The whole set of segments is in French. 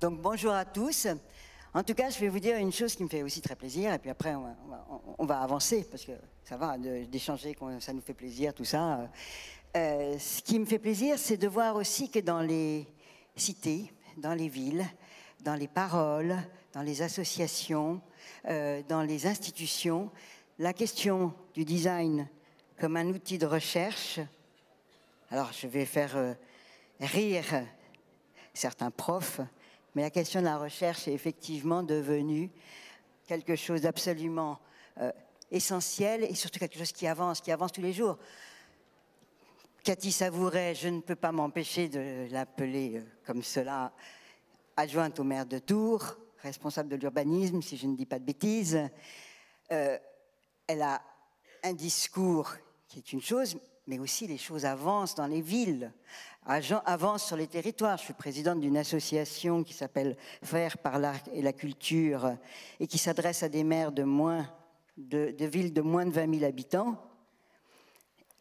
Donc bonjour à tous. En tout cas, je vais vous dire une chose qui me fait aussi très plaisir, et puis après on va avancer, parce que ça va d'échanger, ça nous fait plaisir, tout ça. Ce qui me fait plaisir, c'est de voir aussi que dans les cités, dans les villes, dans les paroles, dans les associations, dans les institutions, la question du design comme un outil de recherche. Alors je vais faire rire certains profs, mais la question de la recherche est effectivement devenue quelque chose d'absolument essentiel et surtout quelque chose qui avance tous les jours. Cathy Savouret, je ne peux pas m'empêcher de l'appeler comme cela, adjointe au maire de Tours, responsable de l'urbanisme, si je ne dis pas de bêtises. Elle a un discours qui est une chose, mais aussi les choses avancent dans les villes, avancent sur les territoires. Je suis présidente d'une association qui s'appelle Faire par l'art et la culture et qui s'adresse à des maires de villes de moins de 20 000 habitants.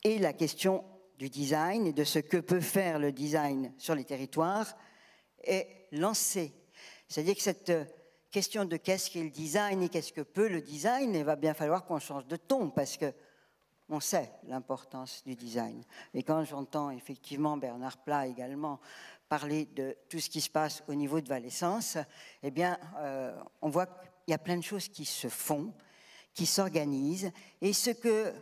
Et la question du design et de ce que peut faire le design sur les territoires est lancée. C'est-à-dire que cette question de qu'est-ce qu'est le design et qu'est-ce que peut le design, il va bien falloir qu'on change de ton, parce que on sait l'importance du design. Et quand j'entends effectivement Bernard Plat également parler de tout ce qui se passe au niveau de Valescence, eh bien, on voit qu'il y a plein de choses qui se font, qui s'organisent. Et ce que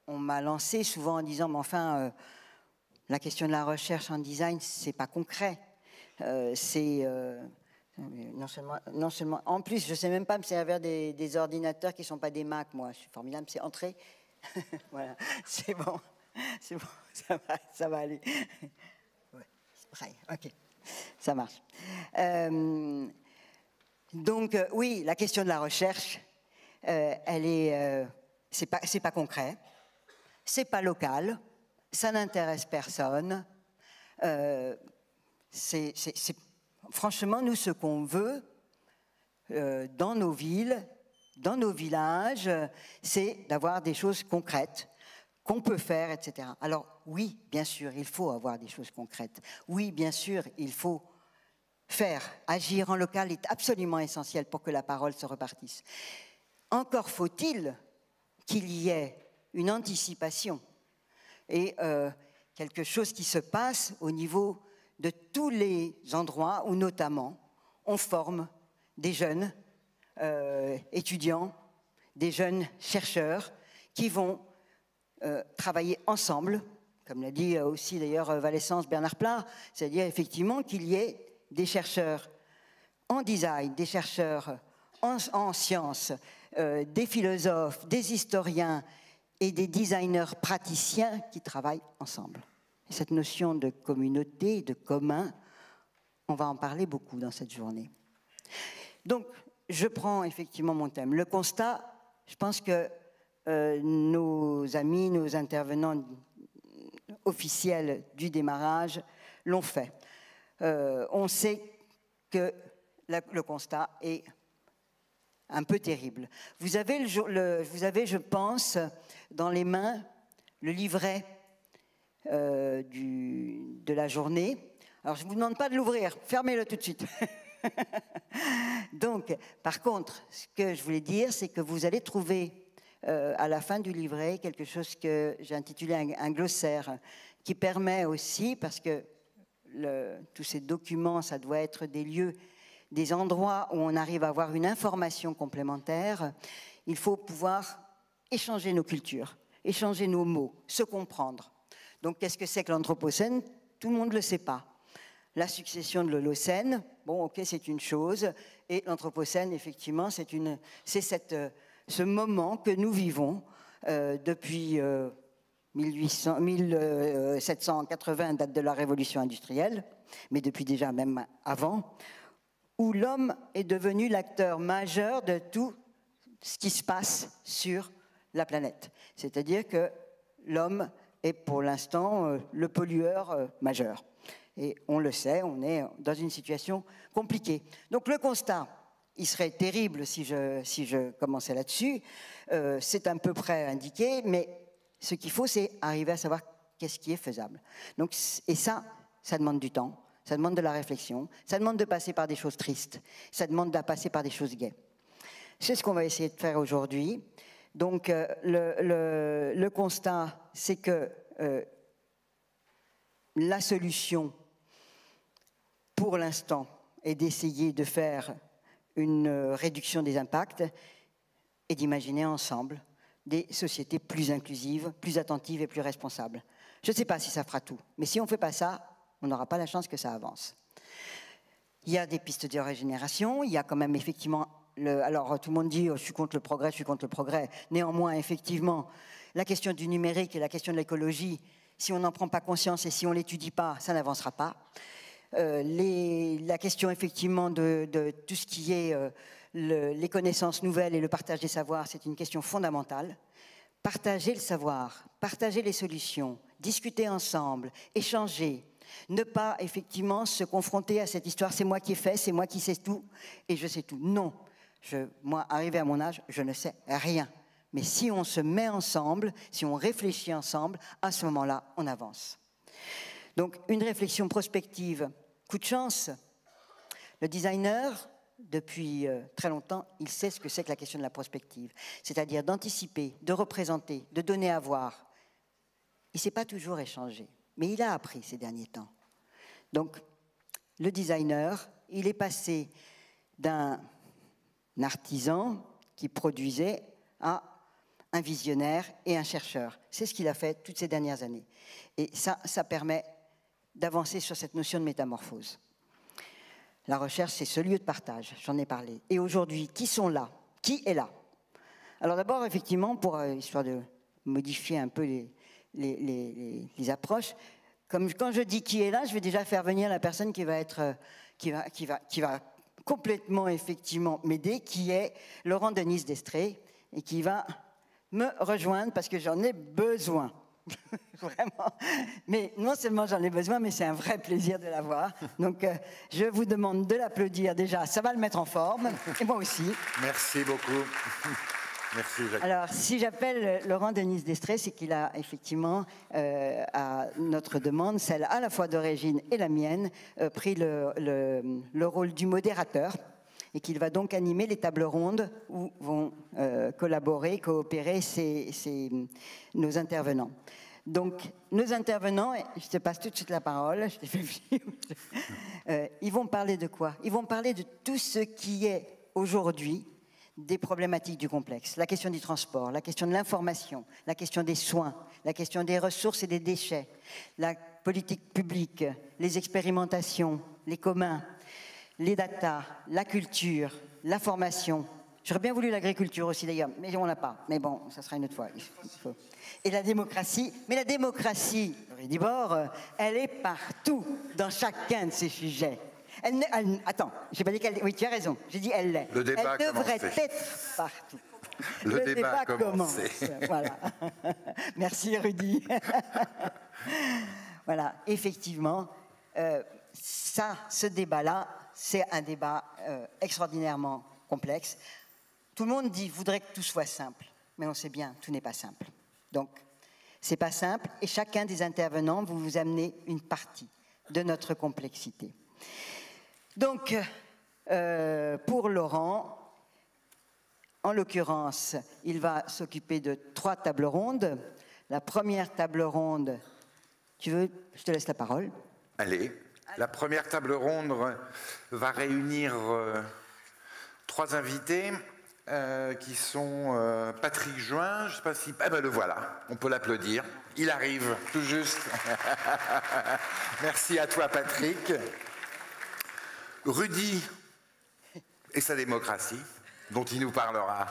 on m'a lancé souvent en disant, mais enfin, la question de la recherche en design, c'est pas concret. Non seulement, en plus, je sais même pas me servir des ordinateurs qui sont pas des Mac, moi. Je suis formidable, c'est entré. Voilà, c'est bon, ça va aller. Ouais, c'est pareil, ok, ça marche. Donc, oui, la question de la recherche, elle est, c'est pas concret, c'est pas local, ça n'intéresse personne. Franchement, nous, ce qu'on veut dans nos villes, dans nos villages, c'est d'avoir des choses concrètes qu'on peut faire, etc. Alors oui, bien sûr, il faut avoir des choses concrètes. Oui, bien sûr, il faut faire. Agir en local est absolument essentiel pour que la parole se repartisse. Encore faut-il qu'il y ait une anticipation et quelque chose qui se passe au niveau de tous les endroits où notamment on forme des jeunes étudiants, des jeunes chercheurs qui vont travailler ensemble, comme l'a dit aussi d'ailleurs Valescence Bernard Plat, c'est-à-dire effectivement qu'il y ait des chercheurs en design, des chercheurs en sciences, des philosophes, des historiens et des designers praticiens qui travaillent ensemble. Et cette notion de communauté, de commun, on va en parler beaucoup dans cette journée. Donc, je prends effectivement mon thème. Le constat, je pense que nos amis, nos intervenants officiels du démarrage l'ont fait. On sait que le constat est un peu terrible. Vous avez, je pense, dans les mains le livret de la journée. Alors, je ne vous demande pas de l'ouvrir, fermez-le tout de suite. Donc, par contre, ce que je voulais dire, c'est que vous allez trouver à la fin du livret quelque chose que j'ai intitulé un glossaire, qui permet aussi, parce que tous ces documents, ça doit être des lieux, des endroits où on arrive à avoir une information complémentaire, il faut pouvoir échanger nos cultures, échanger nos mots, se comprendre. Donc, qu'est-ce que c'est que l'Anthropocène? Tout le monde ne le sait pas. La succession de l'Holocène, bon, ok, c'est une chose, et l'Anthropocène, effectivement, c'est ce moment que nous vivons depuis 1780, date de la Révolution industrielle, mais depuis déjà même avant, où l'homme est devenu l'acteur majeur de tout ce qui se passe sur la planète. C'est-à-dire que l'homme est pour l'instant le pollueur majeur. Et on le sait, on est dans une situation compliquée. Donc le constat, il serait terrible si je commençais là-dessus. C'est à peu près indiqué, mais ce qu'il faut, c'est arriver à savoir qu'est-ce qui est faisable. Donc, et ça demande du temps, ça demande de la réflexion, ça demande de passer par des choses tristes, ça demande de passer par des choses gaies. C'est ce qu'on va essayer de faire aujourd'hui. Donc le constat, c'est que la solution, pour l'instant, est d'essayer de faire une réduction des impacts et d'imaginer ensemble des sociétés plus inclusives, plus attentives et plus responsables. Je ne sais pas si ça fera tout, mais si on ne fait pas ça, on n'aura pas la chance que ça avance. Il y a des pistes de régénération, il y a quand même effectivement... alors tout le monde dit oh, je suis contre le progrès, je suis contre le progrès. Néanmoins, effectivement, la question du numérique et la question de l'écologie, si on n'en prend pas conscience et si on ne l'étudie pas, ça n'avancera pas. La question effectivement de tout ce qui est les connaissances nouvelles et le partage des savoirs, c'est une question fondamentale. Partager le savoir, partager les solutions, discuter ensemble, échanger, ne pas effectivement se confronter à cette histoire, c'est moi qui ai fait, c'est moi qui sais tout et je sais tout. Non, moi, arrivé à mon âge, je ne sais rien. Mais si on se met ensemble, si on réfléchit ensemble, à ce moment-là, on avance. Donc, une réflexion prospective, coup de chance. Le designer, depuis très longtemps, il sait ce que c'est que la question de la prospective, c'est-à-dire d'anticiper, de représenter, de donner à voir. Il ne s'est pas toujours échangé, mais il a appris ces derniers temps. Donc, le designer, il est passé d'un artisan qui produisait à un visionnaire et un chercheur. C'est ce qu'il a fait toutes ces dernières années. Et ça permet d'avancer sur cette notion de métamorphose. La recherche, c'est ce lieu de partage, j'en ai parlé. Et aujourd'hui, qui sont là? Qui est là? Alors d'abord, effectivement, histoire de modifier un peu les approches, quand je dis qui est là, je vais déjà faire venir la personne qui va complètement, effectivement, m'aider, qui est Laurent Denys d'Estrées, et qui va me rejoindre parce que j'en ai besoin. Vraiment. Mais non seulement j'en ai besoin, mais c'est un vrai plaisir de l'avoir. Donc, je vous demande de l'applaudir déjà. Ça va le mettre en forme, et moi aussi. Merci beaucoup. Merci, Jacques. Alors, si j'appelle Laurent Denys d'Estrées, c'est qu'il a effectivement, à notre demande, celle à la fois de Régine et la mienne, pris le rôle du modérateur, et qu'il va donc animer les tables rondes où vont collaborer, coopérer nos intervenants. Donc, nos intervenants, je te passe tout de suite la parole, je t'ai fait vivre, ils vont parler de quoi? Ils vont parler de tout ce qui est aujourd'hui des problématiques du complexe, la question du transport, la question de l'information, la question des soins, la question des ressources et des déchets, la politique publique, les expérimentations, les communs, les datas, la culture, la formation. J'aurais bien voulu l'agriculture aussi d'ailleurs, mais on l'a pas. Mais bon, ça sera une autre fois. Et la démocratie. Mais la démocratie, Ridibord, elle est partout, dans chacun de ces sujets. Attends, j'ai pas dit qu'elle... Oui, tu as raison, j'ai dit elle l'est. Le débat elle devrait être partout. Le débat commence. Voilà. Merci, Rudy. Voilà, effectivement, ce débat-là, c'est un débat extraordinairement complexe. Tout le monde voudrait que tout soit simple, mais on sait bien, tout n'est pas simple. Donc, c'est pas simple, et chacun des intervenants, vous amenez une partie de notre complexité. Donc, pour Laurent, en l'occurrence, il va s'occuper de 3 tables rondes. La première table ronde, tu veux, je te laisse la parole. Allez, la première table ronde va réunir 3 invités qui sont Patrick Juin, je ne sais pas si... Ah ben le voilà, on peut l'applaudir. Il arrive tout juste. Merci à toi, Patrick. Rudy et sa démocratie, dont il nous parlera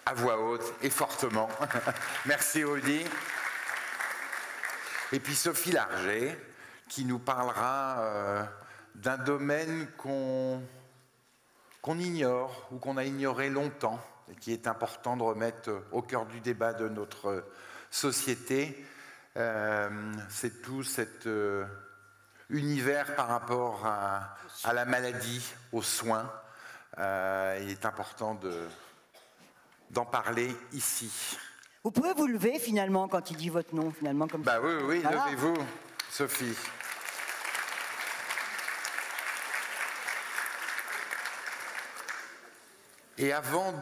à voix haute et fortement. Merci, Rudy. Et puis Sophie Larger, qui nous parlera d'un domaine qu'on ignore ou qu'on a ignoré longtemps et qui est important de remettre au cœur du débat de notre société. C'est tout cet univers par rapport à la maladie, aux soins. Il est important d'en parler ici. Vous pouvez vous lever finalement quand il dit votre nom, finalement comme bah oui, voilà. Levez-vous, Sophie. Et avant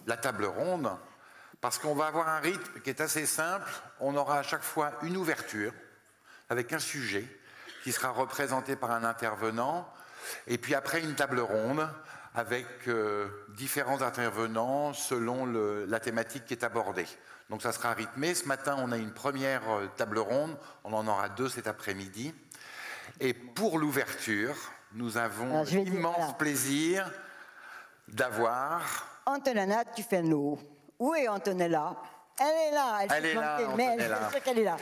la table ronde, parce qu'on va avoir un rythme qui est assez simple, on aura à chaque fois une ouverture avec un sujet qui sera représenté par un intervenant, et puis après une table ronde avec différents intervenants selon la thématique qui est abordée. Donc ça sera rythmé. Ce matin, on a une première table ronde, on en aura 2 cet après-midi. Et pour l'ouverture, nous avons l'immense plaisir d'avoir... Antonella Tufano. Où est Antonella? Elle est là. Elle est là, mais je suis sûre qu'elle est là.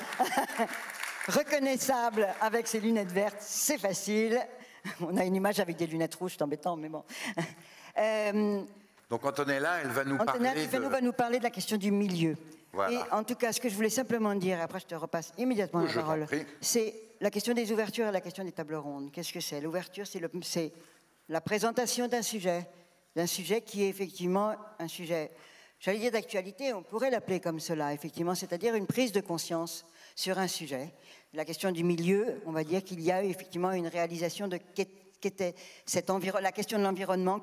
Reconnaissable avec ses lunettes vertes, c'est facile. On a une image avec des lunettes rouges, c'est embêtant, mais bon. Donc Antonella, elle va nous va nous parler de la question du milieu. Voilà. Et en tout cas, ce que je voulais simplement dire, après je te repasse immédiatement la parole, c'est la question des ouvertures et la question des tables rondes. Qu'est-ce que c'est? L'ouverture, c'est la présentation d'un sujet qui est effectivement un sujet, j'allais dire d'actualité, on pourrait l'appeler comme cela, effectivement, c'est-à-dire une prise de conscience sur un sujet. La question du milieu, on va dire qu'il y a effectivement une réalisation de qu'était la question de l'environnement,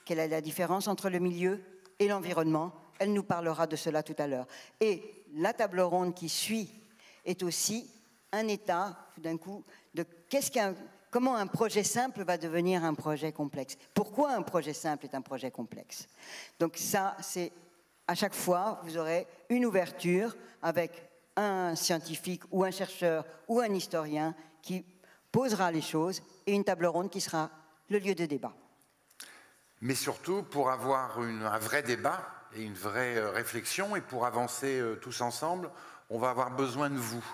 quelle est la différence entre le milieu et l'environnement. Elle nous parlera de cela tout à l'heure. Et la table ronde qui suit est aussi un état, tout d'un coup, de comment un projet simple va devenir un projet complexe. Pourquoi un projet simple est un projet complexe? Donc ça, c'est à chaque fois, vous aurez une ouverture avec un scientifique ou un chercheur ou un historien qui posera les choses et une table ronde qui sera le lieu de débat. Mais surtout, pour avoir un vrai débat et une vraie réflexion et pour avancer tous ensemble, on va avoir besoin de vous.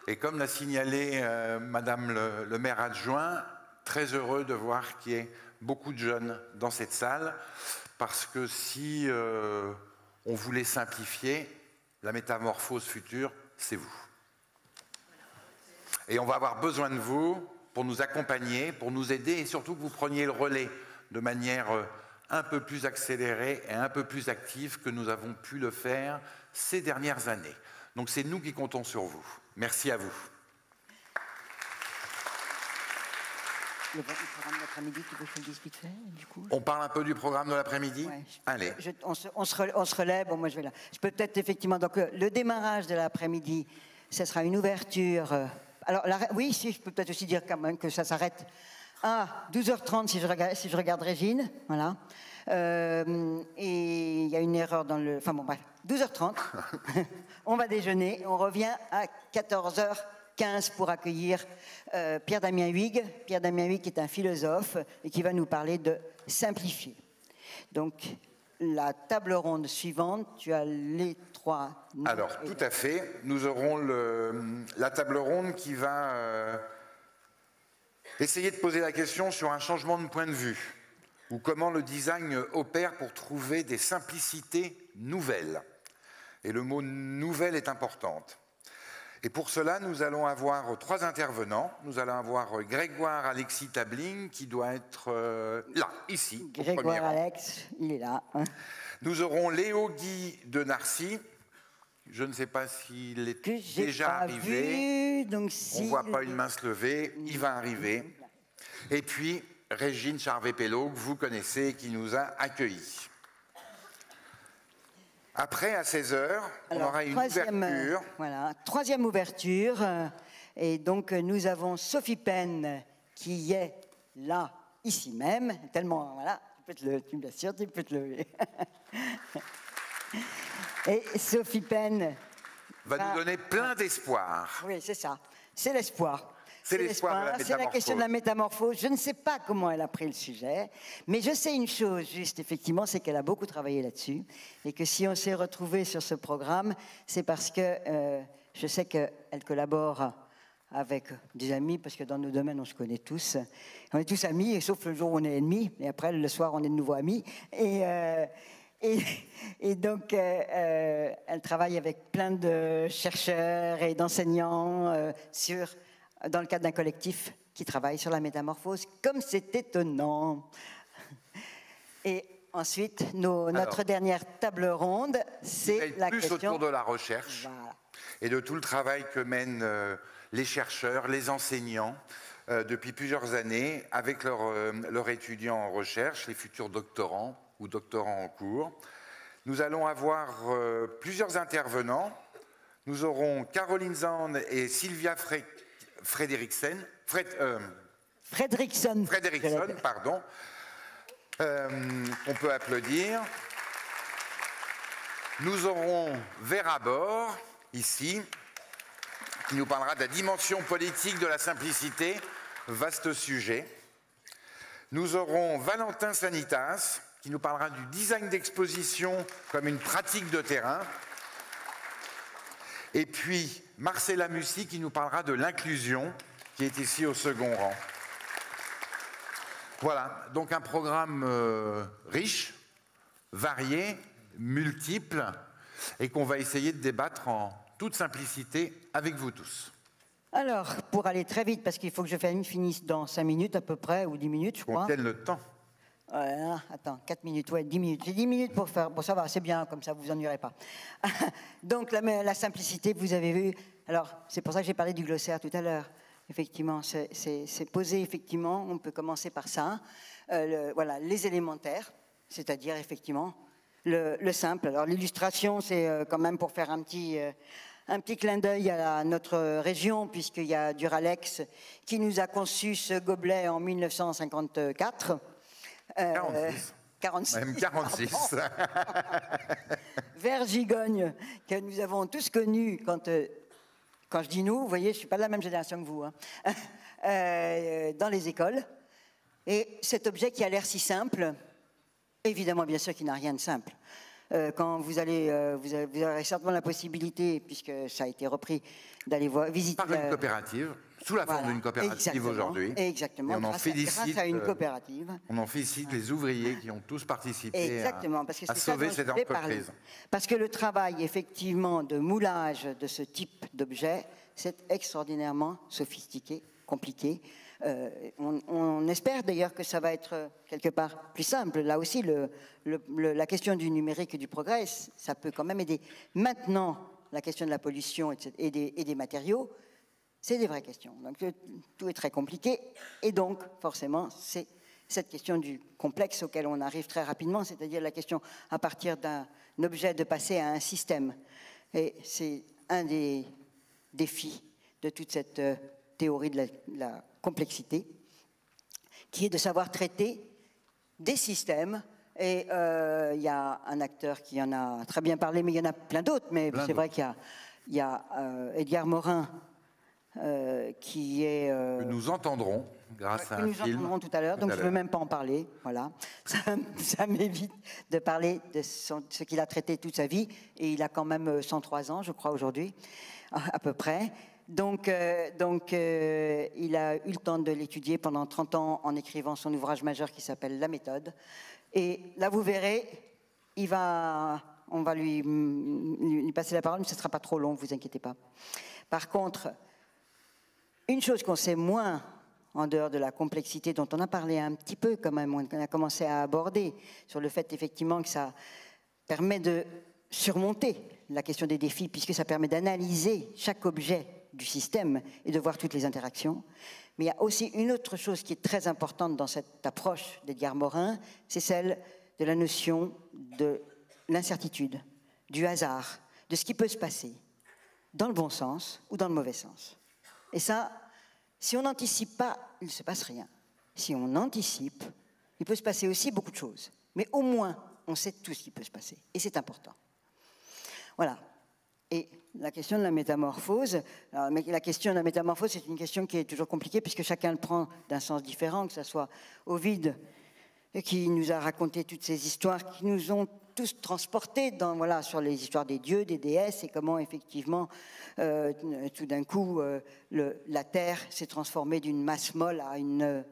Et comme l'a signalé Madame le maire adjoint, très heureux de voir qu'il y ait beaucoup de jeunes dans cette salle, parce que si on voulait simplifier, la métamorphose future, c'est vous. Et on va avoir besoin de vous pour nous accompagner, pour nous aider et surtout que vous preniez le relais de manière un peu plus accélérée et un peu plus active que nous avons pu le faire ces dernières années. Donc c'est nous qui comptons sur vous. Merci à vous. Le programme de l'après-midi, tu veux que je le dise vite fait, du coup? On parle un peu du programme de l'après-midi? Ouais, allez. On se relève. Bon, moi, je vais là. Je peux peut-être effectivement... Donc, le démarrage de l'après-midi, ce sera une ouverture... alors, oui, si, je peux peut-être aussi dire quand même que ça s'arrête à 12h30 si je regarde Régine. Voilà. Et il y a une erreur dans le... Enfin bon, bref. 12h30. On va déjeuner. On revient à 14h15 pour accueillir Pierre-Damien Huyghe. Pierre-Damien Huyghe qui est un philosophe et qui va nous parler de simplifier. Donc, la table ronde suivante, tu as les 3 noms. Alors, tout à fait. Nous aurons la table ronde qui va essayer de poser la question sur un changement de point de vue ou comment le design opère pour trouver des simplicités nouvelles. Et le mot « nouvelle » est important. Et pour cela, nous allons avoir 3 intervenants. Nous allons avoir Grégoire Alexis Tabling, qui doit être là, ici, Grégoire Alex, il est là. Hein. Nous aurons Léo Guy de Narcy. Je ne sais pas s'il est déjà arrivé. Vu, donc si on ne voit pas une main se lever. Il va arriver. Et puis, Régine Charvet-Pello, que vous connaissez, qui nous a accueillis. Après, à 16h, on aura une ouverture. Voilà, 3e ouverture. Et donc, nous avons Sophie Penn, qui est là, ici même. Tellement, voilà, bien sûr, tu peux te lever. Et Sophie Penn va nous donner plein d'espoir. Oui, c'est ça. C'est l'espoir. C'est l'espoir de la métamorphose. C'est la question de la métamorphose. Je ne sais pas comment elle a pris le sujet, mais je sais une chose, juste, effectivement, c'est qu'elle a beaucoup travaillé là-dessus, et que si on s'est retrouvés sur ce programme, c'est parce que je sais qu'elle collabore avec des amis, parce que dans nos domaines, on se connaît tous. On est tous amis, et sauf le jour où on est ennemis, et après, le soir, on est de nouveau amis. Et donc, elle travaille avec plein de chercheurs et d'enseignants dans le cadre d'un collectif qui travaille sur la métamorphose, comme c'est étonnant. Et ensuite, notre dernière table ronde, c'est la question... plus autour de la recherche et de tout le travail que mènent les chercheurs, les enseignants, depuis plusieurs années avec leurs étudiants en recherche, les futurs doctorants ou doctorants en cours. Nous allons avoir plusieurs intervenants. Nous aurons Caroline Zahn et Sylvia Fredriksson, pardon. On peut applaudir. Nous aurons Vera Bor, ici, qui nous parlera de la dimension politique de la simplicité, vaste sujet. Nous aurons Valentin Sanitas, qui nous parlera du design d'exposition comme une pratique de terrain. Et puis Marcella Mussy, qui nous parlera de l'inclusion, qui est ici au second rang. Voilà, donc un programme riche, varié, multiple, et qu'on va essayer de débattre en toute simplicité avec vous tous. Alors, pour aller très vite, parce qu'il faut que je finisse dans 5 minutes à peu près, ou 10 minutes, je crois. On tienne le temps. Attends, 4 minutes, ouais, 10 minutes. J'ai 10 minutes pour savoir, c'est bien, comme ça vous vous ennuierez pas. Donc, la simplicité, vous avez vu. Alors, c'est pour ça que j'ai parlé du glossaire tout à l'heure. Effectivement, c'est posé, effectivement, on peut commencer par ça. Voilà, les élémentaires, c'est-à-dire, effectivement, le simple. Alors, l'illustration, c'est quand même pour faire un petit clin d'œil à notre région, puisqu'il y a Duralex qui nous a conçu ce gobelet en 1954. 46. Même 46. Vert gigogne, que nous avons tous connu quand je dis nous, vous voyez, je ne suis pas de la même génération que vous, hein, dans les écoles. Et cet objet qui a l'air si simple, évidemment, bien sûr, qu'il n'a rien de simple. Quand vous aurez certainement la possibilité, puisque ça a été repris, d'aller visiter... Par une coopérative, sous la forme d'une coopérative aujourd'hui. Exactement, grâce à une coopérative. On en félicite les ouvriers qui ont tous participé à sauver cette entreprise. Parce que le travail, effectivement, de moulage de ce type d'objet, c'est extraordinairement sophistiqué, compliqué. On espère d'ailleurs que ça va être quelque part plus simple. Là aussi, la question du numérique et du progrès, ça peut quand même aider. Maintenant, la question de la pollution et des matériaux, c'est des vraies questions. Donc, tout est très compliqué. Et donc, forcément, c'est cette question du complexe auquel on arrive très rapidement, c'est-à-dire la question, à partir d'un objet, de passer à un système. Et c'est un des défis de toute cette théorie de la complexité, qui est de savoir traiter des systèmes. Et il y a un acteur qui en a très bien parlé, mais il y en a plein d'autres. Mais c'est vrai qu'il y a Edgar Morin, qui est... que nous entendrons grâce à un film. Que nous entendrons tout à l'heure, donc je ne veux même pas en parler. Voilà. Ça m'évite de parler de ce qu'il a traité toute sa vie. Et il a quand même 103 ans, je crois, aujourd'hui, à peu près. Donc, il a eu le temps de l'étudier pendant 30 ans en écrivant son ouvrage majeur qui s'appelle La méthode. Et là, vous verrez, on va lui passer la parole, mais ce ne sera pas trop long, ne vous inquiétez pas. Par contre, une chose qu'on sait moins, en dehors de la complexité dont on a parlé un petit peu quand même, on a commencé à aborder, sur le fait effectivement que ça permet de surmonter la question des défis, puisque ça permet d'analyser chaque objet du système et de voir toutes les interactions. Mais il y a aussi une autre chose qui est très importante dans cette approche d'Edgar Morin, c'est celle de la notion de l'incertitude, du hasard, de ce qui peut se passer, dans le bon sens ou dans le mauvais sens. Et ça, si on n'anticipe pas, il ne se passe rien. Si on anticipe, il peut se passer aussi beaucoup de choses. Mais au moins, on sait tout ce qui peut se passer. Et c'est important. Voilà. Et la question de la métamorphose, la question de la métamorphose, c'est une question qui est toujours compliquée puisque chacun le prend d'un sens différent, que ce soit Ovide qui nous a raconté toutes ces histoires qui nous ont tous transportés sur les histoires des dieux, des déesses et comment effectivement tout d'un coup la Terre s'est transformée d'une masse molle à une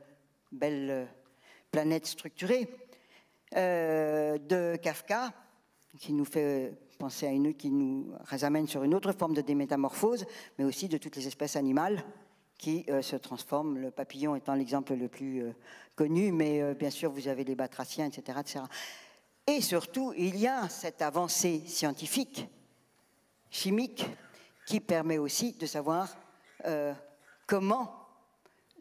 belle planète structurée. De Kafka, qui nous fait penser qui nous ramène sur une autre forme de démétamorphose, mais aussi de toutes les espèces animales qui se transforment, le papillon étant l'exemple le plus connu, mais bien sûr vous avez les batraciens, etc., etc. Et surtout, il y a cette avancée scientifique, chimique, qui permet aussi de savoir comment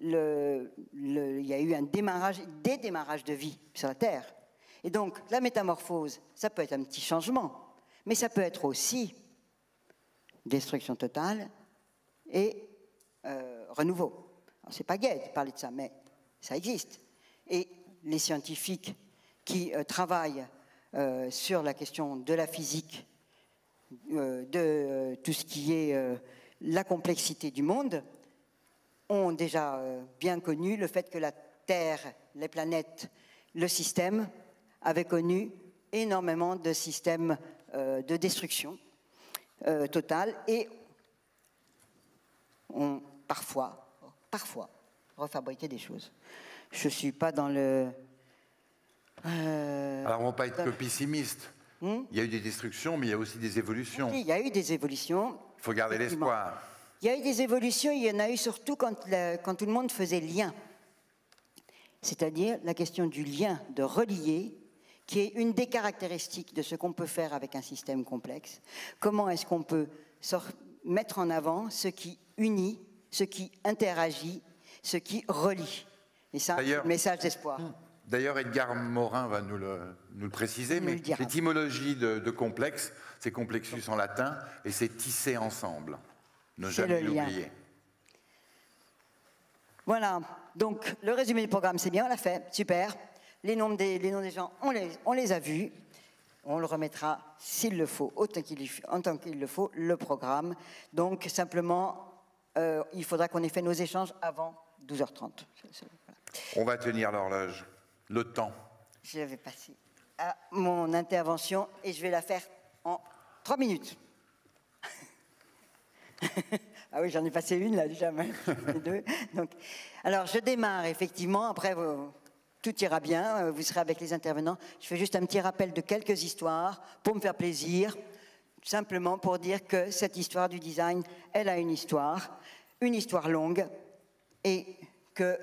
il y a eu des démarrages de vie sur la Terre. Et donc, la métamorphose, ça peut être un petit changement, mais ça peut être aussi destruction totale et renouveau. C'est pas gai de parler de ça, mais ça existe. Et les scientifiques qui travaillent sur la question de la physique, de tout ce qui est la complexité du monde, ont déjà bien connu le fait que la Terre, les planètes, le système avaient connu énormément de systèmes de destruction totale et ont parfois refabriqué des choses. Je ne suis pas dans le... Alors, on ne va pas être que pessimiste. Il y a eu des destructions, mais il y a aussi des évolutions. Oui, il y a eu des évolutions. Il faut garder l'espoir. Il y a eu des évolutions, il y en a eu surtout quand tout le monde faisait lien. C'est-à-dire la question du lien, de relier, qui est une des caractéristiques de ce qu'on peut faire avec un système complexe. Comment est-ce qu'on peut mettre en avant ce qui unit, ce qui interagit, ce qui relie. Et ça, message d'espoir. D'ailleurs, Edgar Morin va nous le préciser, mais l'étymologie de complexe, c'est complexus en latin, et c'est tisser ensemble. Ne jamais l'oublier. Voilà, donc le résumé du programme, c'est bien, on l'a fait, super. Les noms des gens, on les a vus. On le remettra, s'il le faut, en tant qu'il le faut, le programme. Donc, simplement, il faudra qu'on ait fait nos échanges avant 12h30. Voilà. On va tenir l'horloge, le temps. Je vais passer à mon intervention et je vais la faire en 3 minutes. Ah oui, j'en ai passé une là déjà, même deux. Donc, alors, je démarre effectivement, après tout ira bien, vous serez avec les intervenants. Je fais juste un petit rappel de quelques histoires pour me faire plaisir, simplement pour dire que cette histoire du design, elle a une histoire longue, et que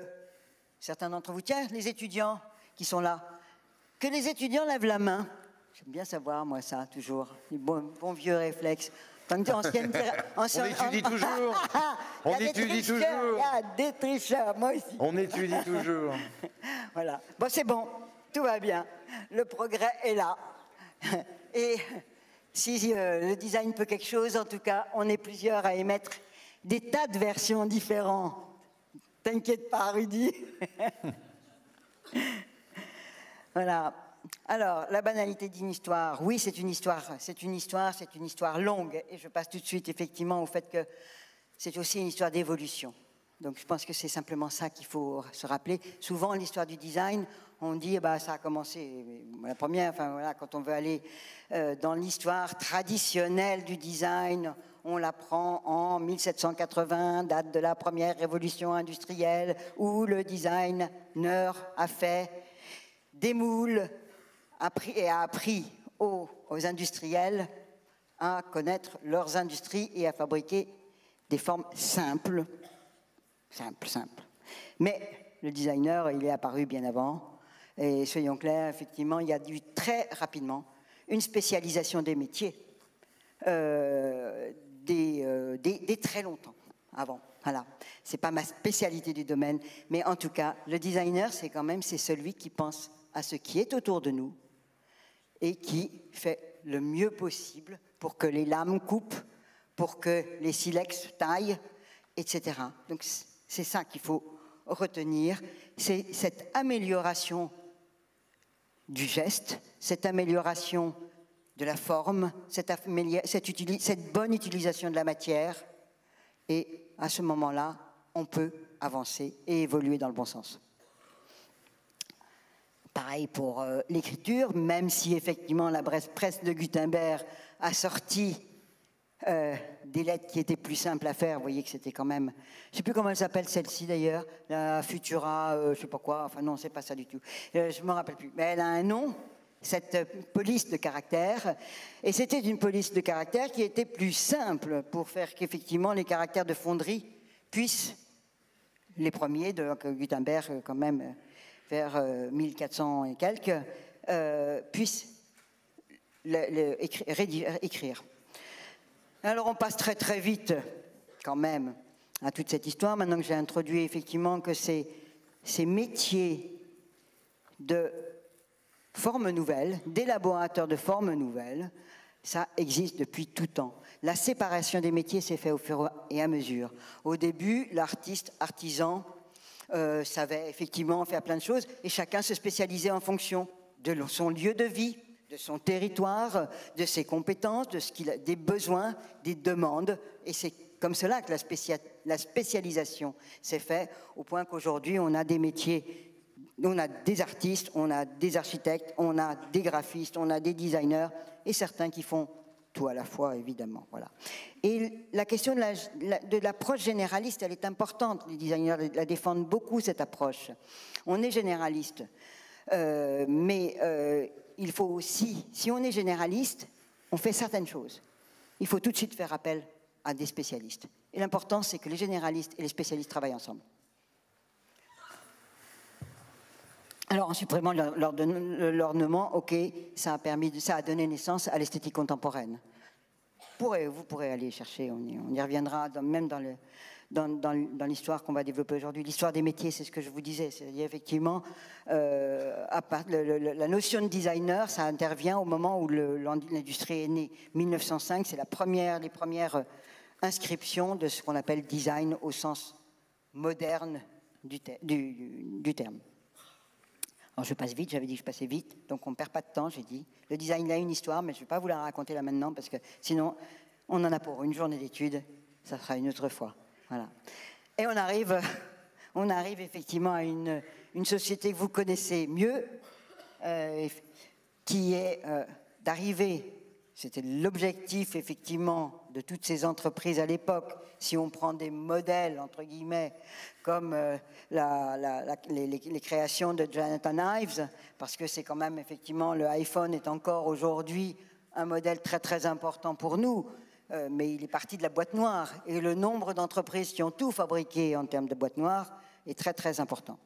certains d'entre vous, tiens, les étudiants qui sont là, que les étudiants lèvent la main. J'aime bien savoir, moi, ça, toujours, les bons vieux réflexes. On étudie toujours. On étudie toujours. Il y a des tricheurs, moi aussi. On étudie toujours. Voilà. Bon, c'est bon, tout va bien. Le progrès est là. Et si le design peut quelque chose, en tout cas, on est plusieurs à émettre des tas de versions différentes. T'inquiète pas, Rudy. Voilà. Alors, la banalité d'une histoire, oui, c'est une histoire longue, et je passe tout de suite effectivement au fait que c'est aussi une histoire d'évolution. Donc je pense que c'est simplement ça qu'il faut se rappeler. Souvent, l'histoire du design, on dit, bah, ça a commencé, la première, enfin voilà, quand on veut aller dans l'histoire traditionnelle du design, on la prend en 1780, date de la première révolution industrielle, où le designer a fait des moules, a appris aux industriels à connaître leurs industries et à fabriquer des formes simples. Mais le designer, il est apparu bien avant. Et soyons clairs, effectivement, il y a eu très rapidement une spécialisation des métiers dès très longtemps avant. Voilà, c'est pas ma spécialité du domaine, mais en tout cas, le designer, c'est celui qui pense à ce qui est autour de nous et qui fait le mieux possible pour que les lames coupent, pour que les silex taillent, etc. Donc c'est ça qu'il faut retenir, c'est cette amélioration du geste, cette amélioration de la forme, cette bonne utilisation de la matière, et à ce moment-là, on peut avancer et évoluer dans le bon sens. Pareil pour l'écriture, même si effectivement la presse de Gutenberg a sorti des lettres qui étaient plus simples à faire. Vous voyez que c'était quand même... Je ne sais plus comment elle s'appelle celle-ci d'ailleurs, la Futura, je ne sais pas quoi, enfin non, c'est pas ça du tout. Je ne me rappelle plus. Mais elle a un nom, cette police de caractères, et c'était une police de caractères qui était plus simple pour faire qu'effectivement les caractères de fonderie puissent, les premiers de Gutenberg quand même, vers 1400 et quelques, puissent écrire. Alors on passe très très vite, quand même, à toute cette histoire. Maintenant que j'ai introduit effectivement que ces métiers de formes nouvelles, d'élaborateurs de formes nouvelles, ça existe depuis tout temps. La séparation des métiers s'est faite au fur et à mesure. Au début, l'artiste, artisan, savait effectivement faire plein de choses et chacun se spécialisait en fonction de son lieu de vie, de son territoire, de ses compétences, des besoins, des demandes. Et c'est comme cela que la spécialisation s'est faite, au point qu'aujourd'hui, on a des métiers, on a des artistes, on a des architectes, on a des graphistes, on a des designers, et certains qui font tout à la fois, évidemment. Voilà. Et la question de l'approche généraliste, elle est importante. Les designers la défendent beaucoup, cette approche. On est généraliste, mais il faut aussi, si on est généraliste, on fait certaines choses. Il faut tout de suite faire appel à des spécialistes. Et l'important, c'est que les généralistes et les spécialistes travaillent ensemble. Alors, en supprimant l'ornement, ok, ça a donné naissance à l'esthétique contemporaine. Vous pourrez aller chercher, on y reviendra, même dans l'histoire qu'on va développer aujourd'hui. L'histoire des métiers, c'est ce que je vous disais. C'est-à-dire, effectivement, la notion de designer, ça intervient au moment où l'industrie est née. 1905, c'est les premières inscriptions de ce qu'on appelle design au sens moderne du terme. Alors je passe vite, j'avais dit que je passais vite, donc on ne perd pas de temps, j'ai dit. Le design a une histoire, mais je ne vais pas vous la raconter là maintenant, parce que sinon, on en a pour une journée d'études, ça sera une autre fois. Voilà. Et on arrive effectivement à une société que vous connaissez mieux, qui est d'arriver, c'était l'objectif effectivement de toutes ces entreprises à l'époque, si on prend des modèles, entre guillemets, comme les créations de Jonathan Ives, parce que c'est quand même, effectivement, le iPhone est encore aujourd'hui un modèle très très important pour nous, mais il est parti de la boîte noire, et le nombre d'entreprises qui ont tout fabriqué en termes de boîte noire est très très important.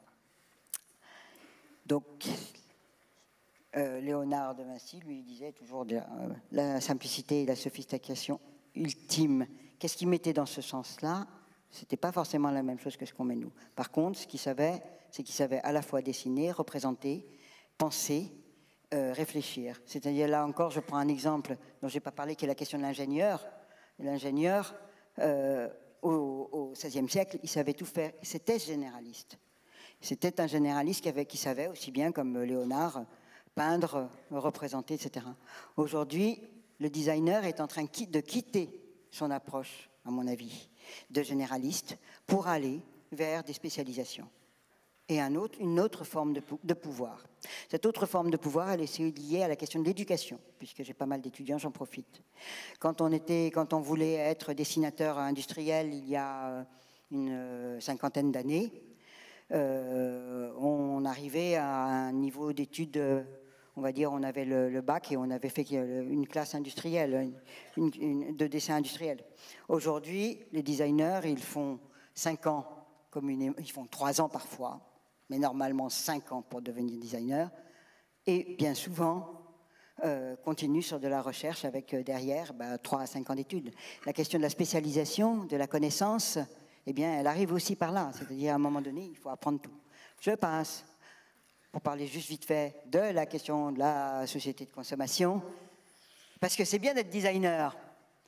Donc, Léonard de Vinci lui disait toujours la simplicité et la sophistication ultime. Qu'est-ce qu'il mettait dans ce sens-là? Ce n'était pas forcément la même chose que ce qu'on met nous. Par contre, ce qu'il savait, c'est qu'il savait à la fois dessiner, représenter, penser, réfléchir. C'est-à-dire, là encore, je prends un exemple dont je n'ai pas parlé, qui est la question de l'ingénieur. L'ingénieur, au XVIe siècle, il savait tout faire. C'était généraliste. C'était un généraliste qui savait, aussi bien comme Léonard, peindre, représenter, etc. Aujourd'hui, le designer est en train de quitter son approche, à mon avis, de généraliste pour aller vers des spécialisations et une autre forme de pouvoir. Cette autre forme de pouvoir, elle est liée à la question de l'éducation, puisque j'ai pas mal d'étudiants, j'en profite. Quand on voulait être dessinateur industriel il y a une cinquantaine d'années, on arrivait à un niveau d'études, on va dire, on avait le bac et on avait fait une classe industrielle, de dessin industriel. Aujourd'hui, les designers, ils font 5 ans, ils font 3 ans parfois, mais normalement 5 ans pour devenir designer, et bien souvent continuent sur de la recherche avec derrière 3 à 5 ans d'études. La question de la spécialisation, de la connaissance, eh bien, elle arrive aussi par là, c'est-à-dire à un moment donné, il faut apprendre tout. Je passe, pour parler juste vite fait, de la question de la société de consommation, parce que c'est bien d'être designer,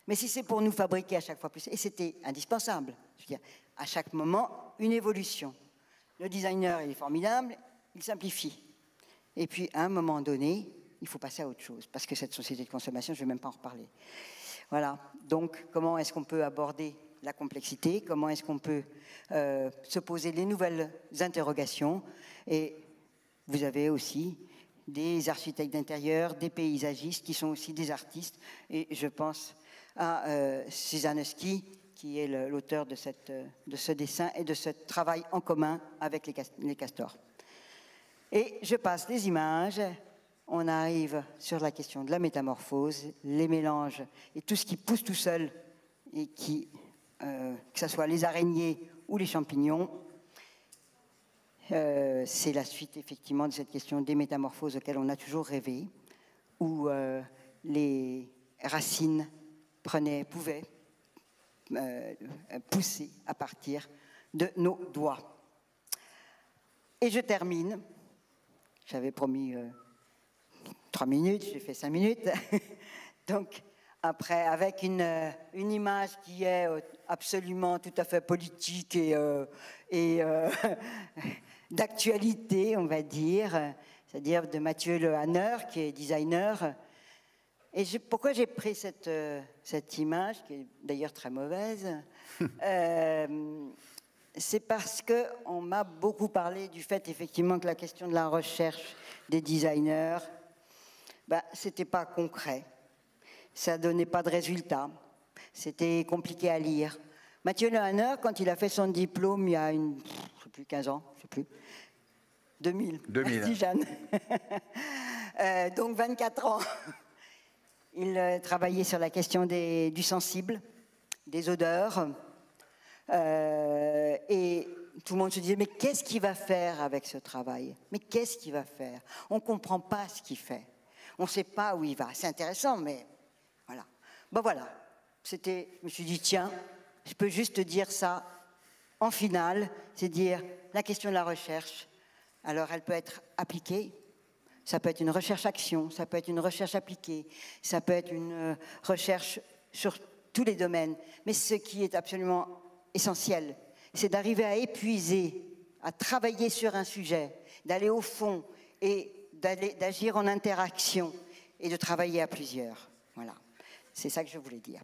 mais si c'est pour nous fabriquer à chaque fois plus, et c'était indispensable, je veux dire, à chaque moment, une évolution. Le designer, il est formidable, il simplifie. Et puis, à un moment donné, il faut passer à autre chose, parce que cette société de consommation, je ne vais même pas en reparler. Voilà, donc comment est-ce qu'on peut aborder la complexité, comment est-ce qu'on peut se poser les nouvelles interrogations. Et vous avez aussi des architectes d'intérieur, des paysagistes qui sont aussi des artistes. Et je pense à Cizanowski, qui est l'auteur de ce dessin et de ce travail en commun avec les castors. Et je passe les images. On arrive sur la question de la métamorphose, les mélanges et tout ce qui pousse tout seul et que ce soit les araignées ou les champignons, c'est la suite effectivement de cette question des métamorphoses auxquelles on a toujours rêvé, où les racines pouvaient poussé à partir de nos doigts. Et je termine. J'avais promis 3 minutes, j'ai fait 5 minutes. Donc, après, avec une image qui est absolument tout à fait politique et d'actualité, on va dire, c'est-à-dire de Mathieu Le Hanner, qui est designer. Et pourquoi j'ai pris cette image, qui est d'ailleurs très mauvaise, c'est parce qu'on m'a beaucoup parlé du fait, effectivement, que la question de la recherche des designers, c'était pas concret. Ça donnait pas de résultats. C'était compliqué à lire. Mathieu Le Hanner, quand il a fait son diplôme il y a je sais plus, 15 ans, je sais plus, 2000. Dis Jeanne. Donc 24 ans. Il travaillait sur la question du sensible, des odeurs. Et tout le monde se disait, mais qu'est-ce qu'il va faire avec ce travail? Mais qu'est-ce qu'il va faire? On ne comprend pas ce qu'il fait. On ne sait pas où il va. C'est intéressant, mais voilà. Voilà. Je me suis dit, tiens, je peux juste dire ça en finale, c'est dire la question de la recherche. Alors, elle peut être appliquée. Ça peut être une recherche-action, ça peut être une recherche appliquée, ça peut être une recherche sur tous les domaines. Mais ce qui est absolument essentiel, c'est d'arriver à épuiser, à travailler sur un sujet, d'aller au fond et d'agir en interaction et de travailler à plusieurs. Voilà, c'est ça que je voulais dire.